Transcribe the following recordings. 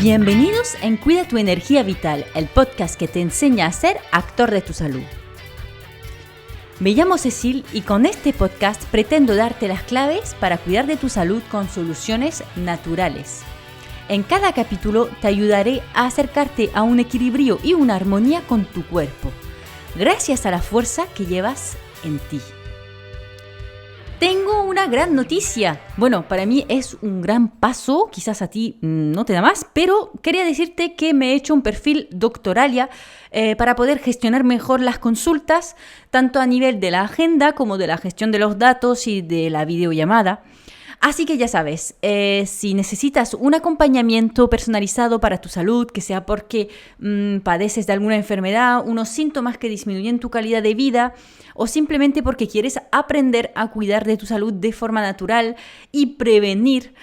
Bienvenidos en Cuida tu Energía Vital, el podcast que te enseña a ser actor de tu salud. Me llamo Cecil y con este podcast pretendo darte las claves para cuidar de tu salud con soluciones naturales. En cada capítulo te ayudaré a acercarte a un equilibrio y una armonía con tu cuerpo, gracias a la fuerza que llevas en ti. Tengo una gran noticia. Bueno, para mí es un gran paso, quizás a ti no te da más, pero quería decirte que me he hecho un perfil Doctoralia para poder gestionar mejor las consultas, tanto a nivel de la agenda como de la gestión de los datos y de la videollamada. Así que ya sabes, si necesitas un acompañamiento personalizado para tu salud, que sea porque padeces de alguna enfermedad, unos síntomas que disminuyen tu calidad de vida o simplemente porque quieres aprender a cuidar de tu salud de forma natural y prevenir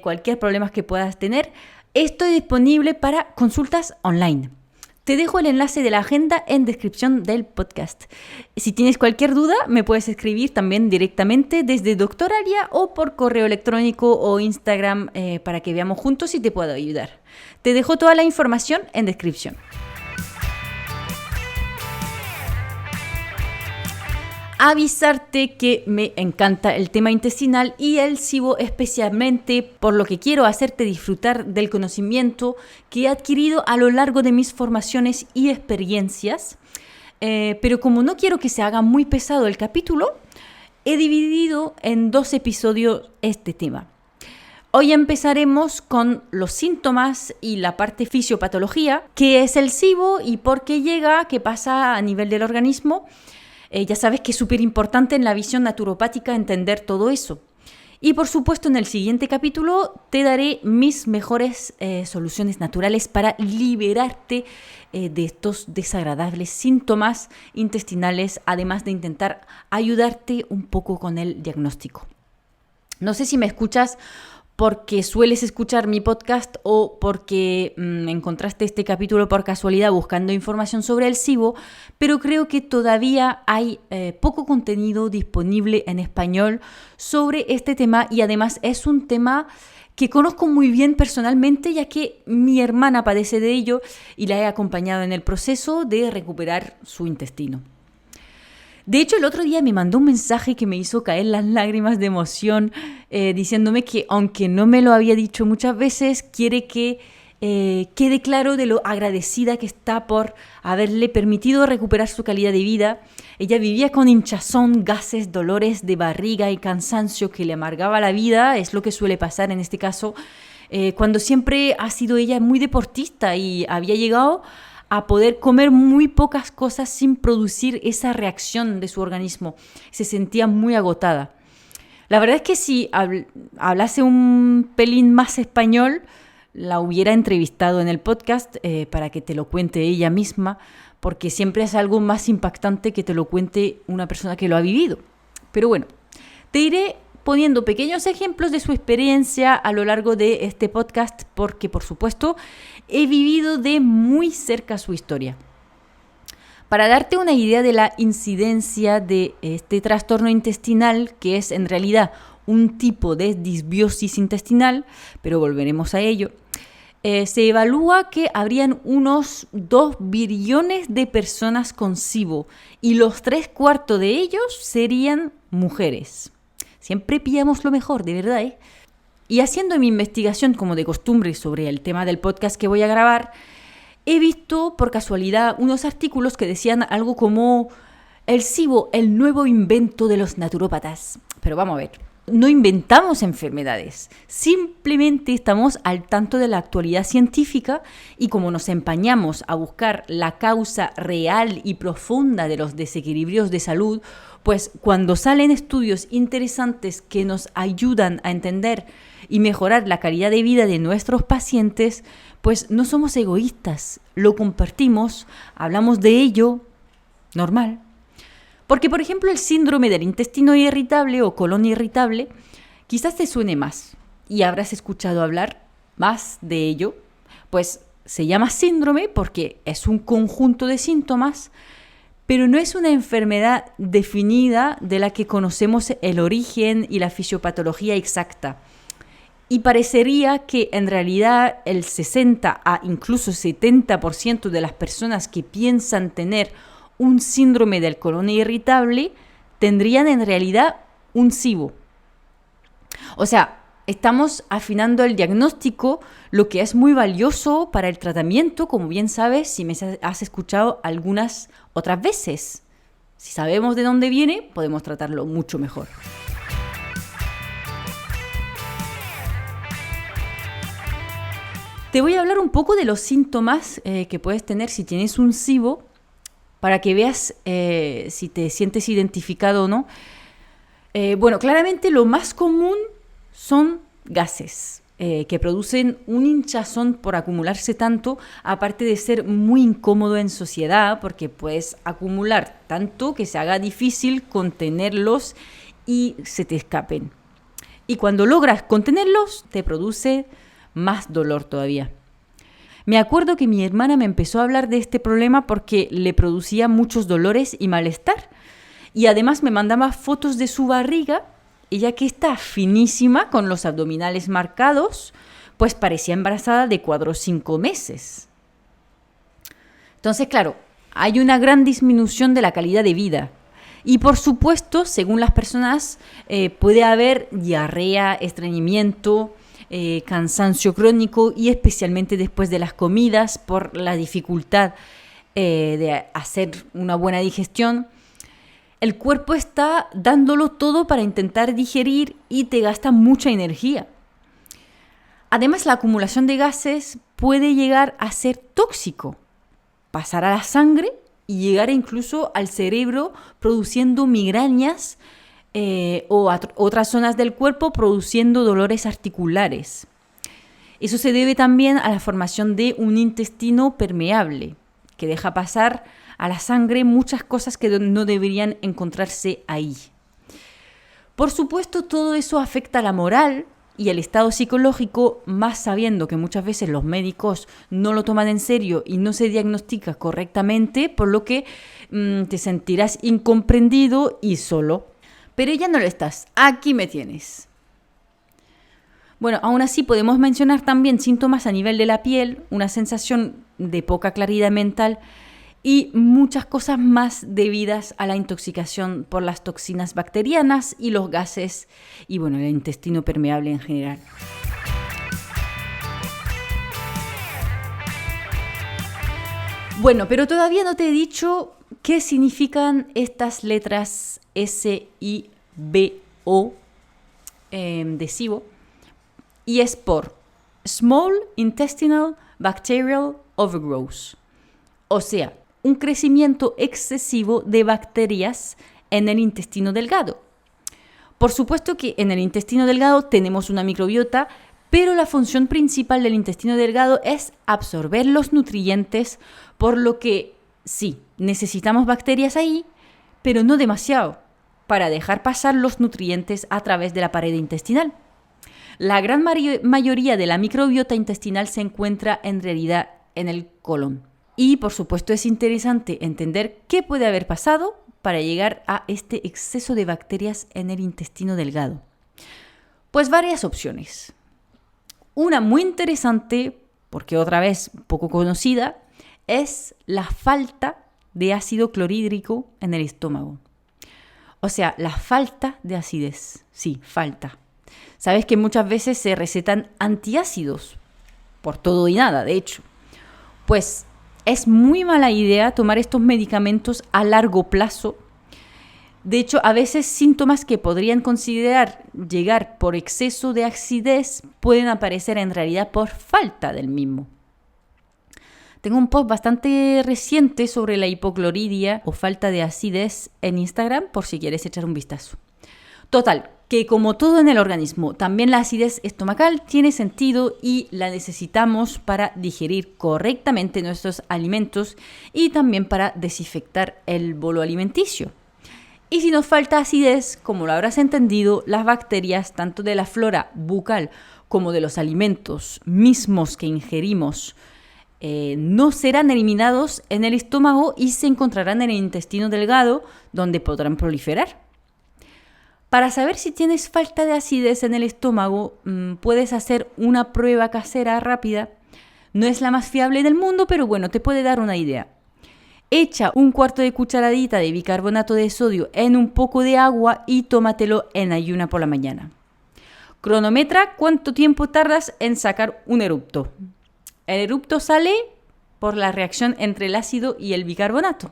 cualquier problema que puedas tener, estoy disponible para consultas online. Te dejo el enlace de la agenda en descripción del podcast. Si tienes cualquier duda, me puedes escribir también directamente desde Doctoralia o por correo electrónico o Instagram para que veamos juntos si te puedo ayudar. Te dejo toda la información en descripción. Avisarte que me encanta el tema intestinal y el SIBO especialmente, por lo que quiero hacerte disfrutar del conocimiento que he adquirido a lo largo de mis formaciones y experiencias. Pero como no quiero que se haga muy pesado el capítulo, he dividido en 2 episodios este tema. Hoy empezaremos con los síntomas y la parte fisiopatología, qué es el SIBO y por qué llega, qué pasa a nivel del organismo. Ya sabes que es súper importante en la visión naturopática entender todo eso. Y por supuesto en el siguiente capítulo te daré mis mejores soluciones naturales para liberarte de estos desagradables síntomas intestinales, además de intentar ayudarte un poco con el diagnóstico. No sé si me escuchas porque sueles escuchar mi podcast o porque encontraste este capítulo por casualidad buscando información sobre el SIBO, pero creo que todavía hay poco contenido disponible en español sobre este tema y además es un tema que conozco muy bien personalmente ya que mi hermana padece de ello y la he acompañado en el proceso de recuperar su intestino. De hecho, el otro día me mandó un mensaje que me hizo caer las lágrimas de emoción, diciéndome que, aunque no me lo había dicho muchas veces, quiere que quede claro de lo agradecida que está por haberle permitido recuperar su calidad de vida. Ella vivía con hinchazón, gases, dolores de barriga y cansancio que le amargaba la vida, es lo que suele pasar en este caso, cuando siempre ha sido ella muy deportista y había llegado a poder comer muy pocas cosas sin producir esa reacción de su organismo. Se sentía muy agotada. La verdad es que si hablase un pelín más español, la hubiera entrevistado en el podcast para que te lo cuente ella misma, porque siempre es algo más impactante que te lo cuente una persona que lo ha vivido. Pero bueno, te iré poniendo pequeños ejemplos de su experiencia a lo largo de este podcast, porque por supuesto he vivido de muy cerca su historia. Para darte una idea de la incidencia de este trastorno intestinal, que es en realidad un tipo de disbiosis intestinal, pero volveremos a ello, se evalúa que habrían unos 2 billones de personas con SIBO y los 3/4 de ellos serían mujeres. Siempre pillamos lo mejor, de verdad, ¿eh? Y haciendo mi investigación, como de costumbre, sobre el tema del podcast que voy a grabar, he visto por casualidad unos artículos que decían algo como el SIBO, el nuevo invento de los naturópatas. Pero vamos a ver, no inventamos enfermedades, simplemente estamos al tanto de la actualidad científica y como nos empeñamos a buscar la causa real y profunda de los desequilibrios de salud, pues cuando salen estudios interesantes que nos ayudan a entender y mejorar la calidad de vida de nuestros pacientes, pues no somos egoístas, lo compartimos, hablamos de ello, normal. Porque, por ejemplo, el síndrome del intestino irritable o colon irritable quizás te suene más y habrás escuchado hablar más de ello, pues se llama síndrome porque es un conjunto de síntomas, pero no es una enfermedad definida de la que conocemos el origen y la fisiopatología exacta. Y parecería que en realidad el 60 a incluso 70% de las personas que piensan tener un síndrome del colon irritable tendrían en realidad un SIBO. O sea, estamos afinando el diagnóstico, lo que es muy valioso para el tratamiento, como bien sabes si me has escuchado algunas otras veces. Si sabemos de dónde viene, podemos tratarlo mucho mejor. Te voy a hablar un poco de los síntomas que puedes tener si tienes un SIBO, para que veas si te sientes identificado o no. Bueno, claramente lo más común son gases que producen un hinchazón por acumularse tanto, aparte de ser muy incómodo en sociedad, porque puedes acumular tanto que se haga difícil contenerlos y se te escapen. Y cuando logras contenerlos, te produce más dolor todavía. Me acuerdo que mi hermana me empezó a hablar de este problema porque le producía muchos dolores y malestar. Y además me mandaba fotos de su barriga, ella que está finísima, con los abdominales marcados, pues parecía embarazada de 4 o 5 meses. Entonces, claro, hay una gran disminución de la calidad de vida. Y por supuesto, según las personas, puede haber diarrea, estreñimiento, cansancio crónico y especialmente después de las comidas por la dificultad de hacer una buena digestión. El cuerpo está dándolo todo para intentar digerir y te gasta mucha energía. Además, la acumulación de gases puede llegar a ser tóxico, pasar a la sangre y llegar incluso al cerebro produciendo migrañas o a otras zonas del cuerpo produciendo dolores articulares. Eso se debe también a la formación de un intestino permeable, que deja pasar a la sangre muchas cosas que no deberían encontrarse ahí. Por supuesto, todo eso afecta a la moral y el estado psicológico, más sabiendo que muchas veces los médicos no lo toman en serio y no se diagnostica correctamente, por lo que te sentirás incomprendido y solo. Pero ya no lo estás, aquí me tienes. Bueno, aún así podemos mencionar también síntomas a nivel de la piel, una sensación de poca claridad mental y muchas cosas más debidas a la intoxicación por las toxinas bacterianas y los gases y bueno, el intestino permeable en general. Bueno, pero todavía no te he dicho qué significan estas letras SIBO de SIBO, y es por Small Intestinal Bacterial Overgrowth, o sea, un crecimiento excesivo de bacterias en el intestino delgado. Por supuesto que en el intestino delgado tenemos una microbiota, pero la función principal del intestino delgado es absorber los nutrientes, por lo que sí, necesitamos bacterias ahí, pero no demasiado, para dejar pasar los nutrientes a través de la pared intestinal. La gran mayoría de la microbiota intestinal se encuentra en realidad en el colon. Y por supuesto es interesante entender qué puede haber pasado para llegar a este exceso de bacterias en el intestino delgado. Pues varias opciones. Una muy interesante, porque otra vez poco conocida, es la falta de ácido clorhídrico en el estómago. O sea, la falta de acidez. Sí, falta. Sabes que muchas veces se recetan antiácidos, por todo y nada, de hecho. Pues es muy mala idea tomar estos medicamentos a largo plazo. De hecho, a veces síntomas que podrían considerar llegar por exceso de acidez pueden aparecer en realidad por falta del mismo. Tengo un post bastante reciente sobre la hipocloridia o falta de acidez en Instagram por si quieres echar un vistazo. Total, que como todo en el organismo, también la acidez estomacal tiene sentido y la necesitamos para digerir correctamente nuestros alimentos y también para desinfectar el bolo alimenticio. Y si nos falta acidez, como lo habrás entendido, las bacterias, tanto de la flora bucal como de los alimentos mismos que ingerimos, no serán eliminados en el estómago y se encontrarán en el intestino delgado, donde podrán proliferar. Para saber si tienes falta de acidez en el estómago, puedes hacer una prueba casera rápida. No es la más fiable del mundo, pero bueno, te puede dar una idea. Echa un cuarto de cucharadita de bicarbonato de sodio en un poco de agua y tómatelo en ayuna por la mañana. Cronometra cuánto tiempo tardas en sacar un erupto. El erupto sale por la reacción entre el ácido y el bicarbonato.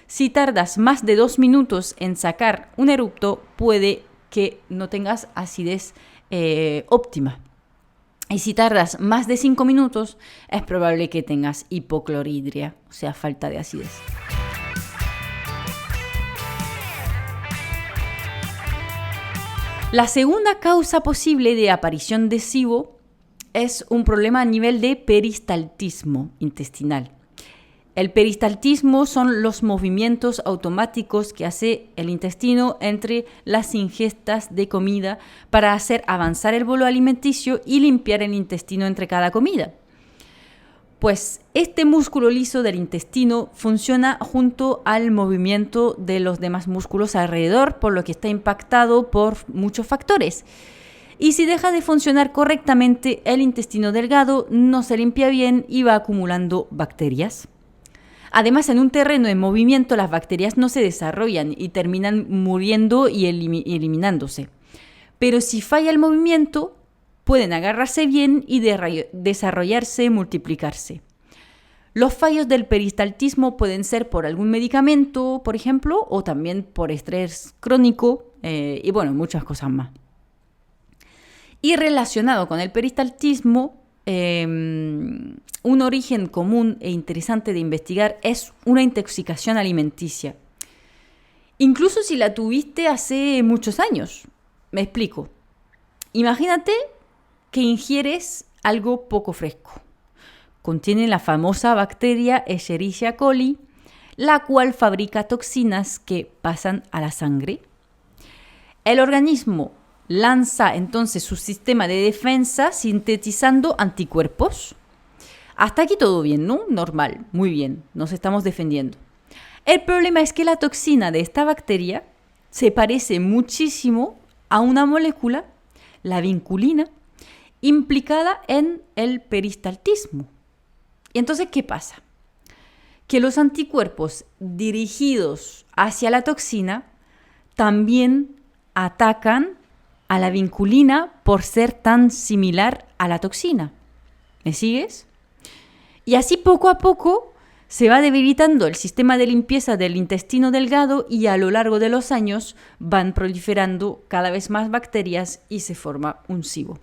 Si tardas más de 2 minutos en sacar un erupto, puede que no tengas acidez óptima. Y si tardas más de 5 minutos, es probable que tengas hipocloridria, o sea, falta de acidez. La segunda causa posible de aparición de SIBO es un problema a nivel de peristaltismo intestinal. El peristaltismo son los movimientos automáticos que hace el intestino entre las ingestas de comida para hacer avanzar el bolo alimenticio y limpiar el intestino entre cada comida. Pues este músculo liso del intestino funciona junto al movimiento de los demás músculos alrededor, por lo que está impactado por muchos factores. Y si deja de funcionar correctamente, el intestino delgado no se limpia bien y va acumulando bacterias. Además, en un terreno en movimiento, las bacterias no se desarrollan y terminan muriendo y eliminándose. Pero si falla el movimiento, pueden agarrarse bien y desarrollarse, multiplicarse. Los fallos del peristaltismo pueden ser por algún medicamento, por ejemplo, o también por estrés crónico y bueno, muchas cosas más. Y relacionado con el peristaltismo, un origen común e interesante de investigar es una intoxicación alimenticia. Incluso si la tuviste hace muchos años. Me explico. Imagínate que ingieres algo poco fresco. Contiene la famosa bacteria Escherichia coli, la cual fabrica toxinas que pasan a la sangre. El organismo lanza entonces su sistema de defensa sintetizando anticuerpos. Hasta aquí todo bien, ¿no? Normal, muy bien, nos estamos defendiendo. El problema es que la toxina de esta bacteria se parece muchísimo a una molécula, la vinculina, implicada en el peristaltismo. Y entonces, ¿qué pasa? Que los anticuerpos dirigidos hacia la toxina también atacan a la vinculina por ser tan similar a la toxina. ¿Me sigues? Y así poco a poco se va debilitando el sistema de limpieza del intestino delgado y a lo largo de los años van proliferando cada vez más bacterias y se forma un SIBO.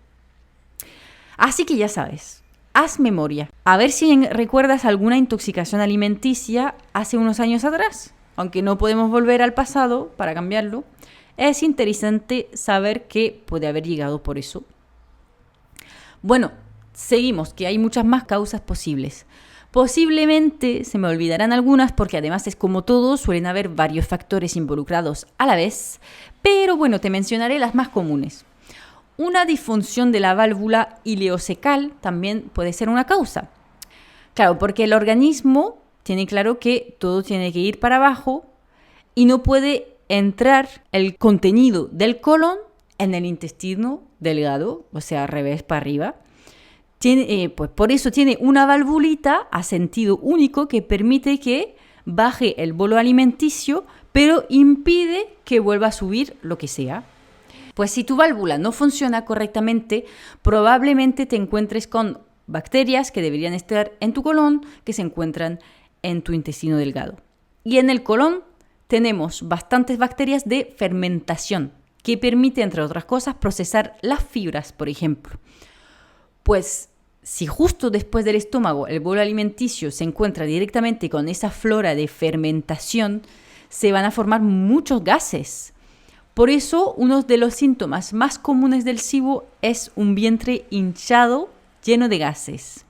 Así que ya sabes, haz memoria. A ver si recuerdas alguna intoxicación alimenticia hace unos años atrás. Aunque no podemos volver al pasado para cambiarlo, es interesante saber que puede haber llegado por eso. Bueno, seguimos, que hay muchas más causas posibles. Posiblemente se me olvidarán algunas porque además es como todo, suelen haber varios factores involucrados a la vez, pero bueno, te mencionaré las más comunes. Una disfunción de la válvula ileocecal también puede ser una causa. Claro, porque el organismo tiene claro que todo tiene que ir para abajo y no puede entrar el contenido del colon en el intestino delgado, o sea, al revés para arriba. Pues por eso tiene una valvulita a sentido único que permite que baje el bolo alimenticio, pero impide que vuelva a subir lo que sea. Pues si tu válvula no funciona correctamente, probablemente te encuentres con bacterias que deberían estar en tu colon, que se encuentran en tu intestino delgado. Y en el colon tenemos bastantes bacterias de fermentación, que permite, entre otras cosas, procesar las fibras, por ejemplo. Pues si justo después del estómago el bolo alimenticio se encuentra directamente con esa flora de fermentación, se van a formar muchos gases. Por eso, uno de los síntomas más comunes del SIBO es un vientre hinchado lleno de gases.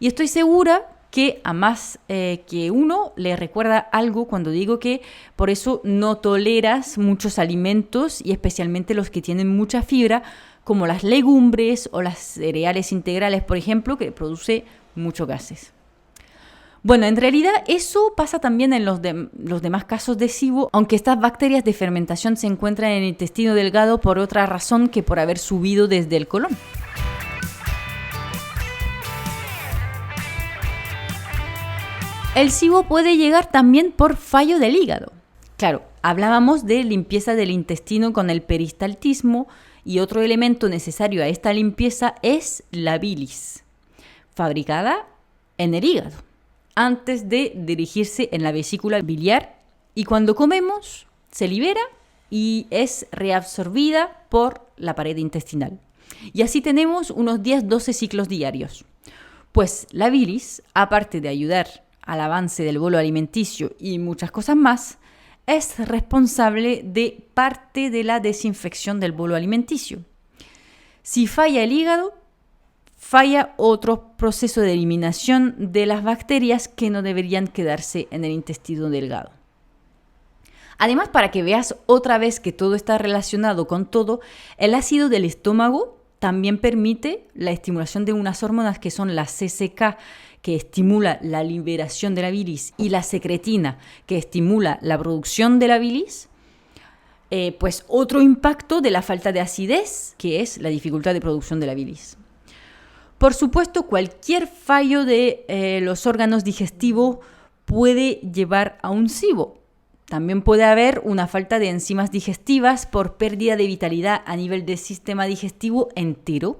Y estoy segura que a más que uno le recuerda algo cuando digo que por eso no toleras muchos alimentos y especialmente los que tienen mucha fibra, como las legumbres o las cereales integrales, por ejemplo, que produce muchos gases. Bueno, en realidad eso pasa también en los demás casos de SIBO, aunque estas bacterias de fermentación se encuentran en el intestino delgado por otra razón que por haber subido desde el colon. El SIBO puede llegar también por fallo del hígado. Claro, hablábamos de limpieza del intestino con el peristaltismo y otro elemento necesario a esta limpieza es la bilis, fabricada en el hígado, antes de dirigirse en la vesícula biliar, y cuando comemos se libera y es reabsorbida por la pared intestinal. Y así tenemos unos 10-12 ciclos diarios. Pues la bilis, aparte de ayudar al avance del bolo alimenticio y muchas cosas más, es responsable de parte de la desinfección del bolo alimenticio. Si falla el hígado, falla otro proceso de eliminación de las bacterias que no deberían quedarse en el intestino delgado. Además, para que veas otra vez que todo está relacionado con todo, el ácido del estómago también permite la estimulación de unas hormonas que son la CCK, que estimula la liberación de la bilis, y la secretina, que estimula la producción de la bilis. Pues otro impacto de la falta de acidez, que es la dificultad de producción de la bilis. Por supuesto, cualquier fallo de los órganos digestivos puede llevar a un SIBO. También puede haber una falta de enzimas digestivas por pérdida de vitalidad a nivel del sistema digestivo entero.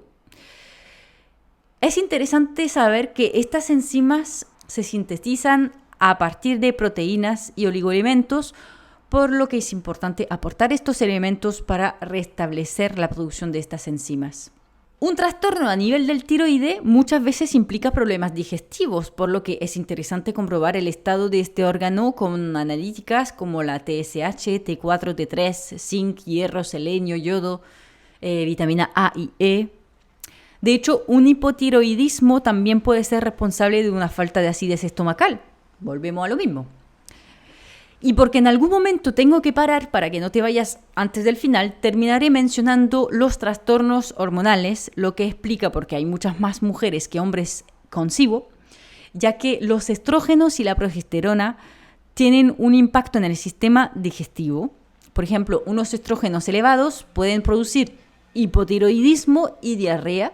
Es interesante saber que estas enzimas se sintetizan a partir de proteínas y oligoelementos, por lo que es importante aportar estos elementos para restablecer la producción de estas enzimas. Un trastorno a nivel del tiroide muchas veces implica problemas digestivos, por lo que es interesante comprobar el estado de este órgano con analíticas como la TSH, T4, T3, zinc, hierro, selenio, yodo, vitamina A y E. De hecho, un hipotiroidismo también puede ser responsable de una falta de acidez estomacal. Volvemos a lo mismo. Y porque en algún momento tengo que parar para que no te vayas antes del final, terminaré mencionando los trastornos hormonales, lo que explica por qué hay muchas más mujeres que hombres con SIBO, ya que los estrógenos y la progesterona tienen un impacto en el sistema digestivo. Por ejemplo, unos estrógenos elevados pueden producir hipotiroidismo y diarrea,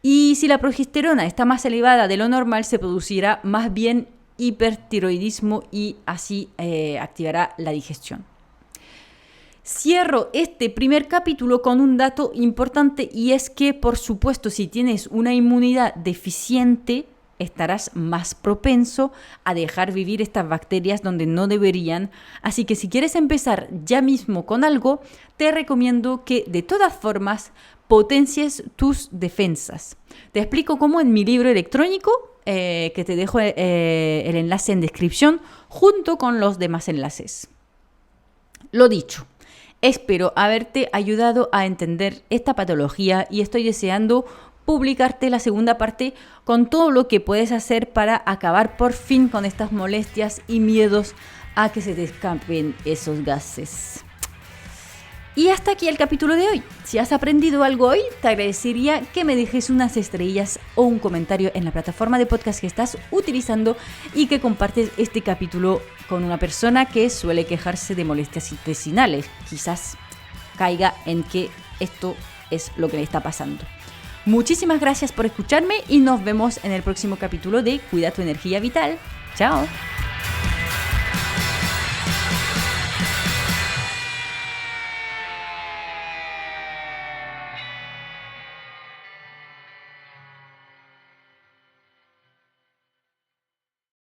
y si la progesterona está más elevada de lo normal, se producirá más bien hipertiroidismo y así activará la digestión. Cierro este primer capítulo con un dato importante, y es que, por supuesto, si tienes una inmunidad deficiente, estarás más propenso a dejar vivir estas bacterias donde no deberían. Así que si quieres empezar ya mismo con algo, te recomiendo que de todas formas potencies tus defensas. Te explico cómo en mi libro electrónico, que te dejo el enlace en descripción junto con los demás enlaces. Lo dicho, espero haberte ayudado a entender esta patología y estoy deseando publicarte la segunda parte con todo lo que puedes hacer para acabar por fin con estas molestias y miedos a que se te escapen esos gases. Y hasta aquí el capítulo de hoy. Si has aprendido algo hoy, te agradecería que me dejes unas estrellas o un comentario en la plataforma de podcast que estás utilizando y que compartes este capítulo con una persona que suele quejarse de molestias intestinales. Quizás caiga en que esto es lo que le está pasando. Muchísimas gracias por escucharme y nos vemos en el próximo capítulo de Cuida tu energía vital. ¡Chao!